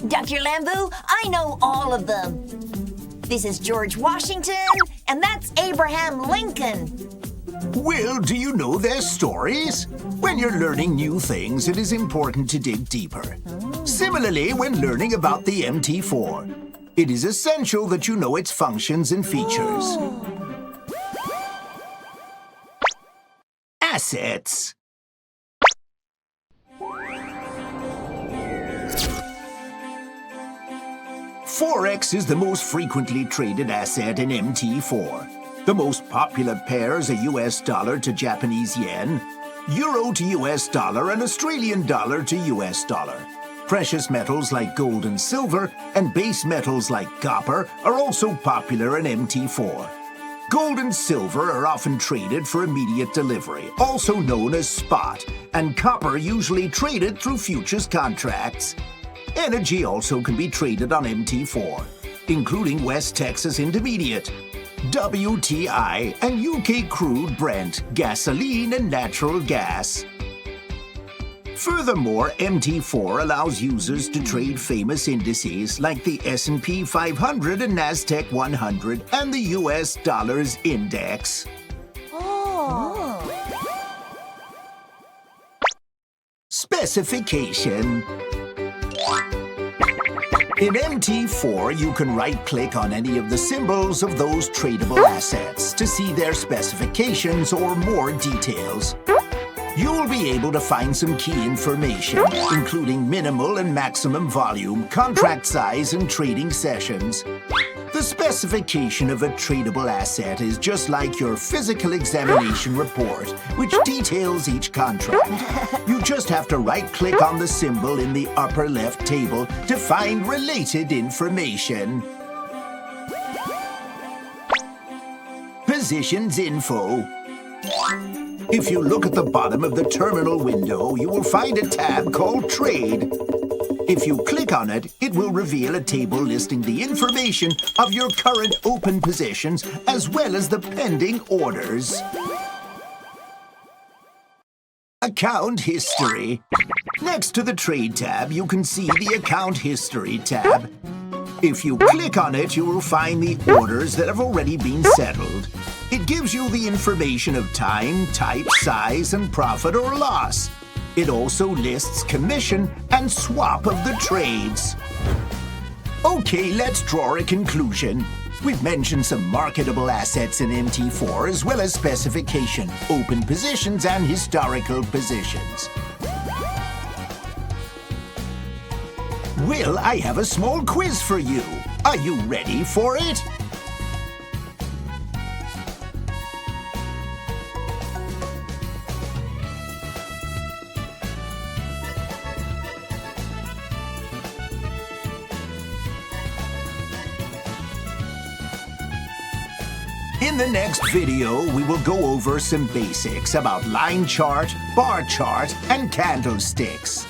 Dr. Lambu, I know all of them. This is George Washington, and that's Abraham Lincoln. Well, do you know their stories? When you're learning new things, it is important to dig deeper. Similarly, when learning about the MT4, it is essential that you know its functions and features. Assets. Forex is the most frequently traded asset in MT4. The most popular pairs are US dollar to Japanese yen, euro to US dollar, and Australian dollar to US dollar. Precious metals like gold and silver and base metals like copper are also popular in MT4. Gold and silver are often traded for immediate delivery, also known as spot, and copper usually traded through futures contracts. Energy also can be traded on MT4, including West Texas Intermediate, WTI, and UK crude Brent, gasoline, and natural gas. Furthermore, MT4 allows users to trade famous indices like the S&P 500 and NASDAQ 100 and the US Dollars Index. Specification. In MT4, you can right-click on any of the symbols of those tradable assets to see their specifications or more details. You'll be able to find some key information, including minimal and maximum volume, contract size, and trading sessions. The specification of a tradable asset is just like your physical examination report, which details each contract. You just have to right-click on the symbol in the upper left table to find related information. Positions info. If you look at the bottom of the terminal window, you will find a tab called Trade. If you click on it, it will reveal a table listing the information of your current open positions as well as the pending orders. Account History. Next to the Trade tab, you can see the Account History tab. If you click on it, you will find the orders that have already been settled. It gives you the information of time, type, size, and profit or loss. It also lists commission and swap of the trades. Okay, let's draw a conclusion. We've mentioned some marketable assets in MT4 as well as specification, open positions, and historical positions. Well, I have a small quiz for you. Are you ready for it? In the next video, we will go over some basics about line chart, bar chart, and candlesticks.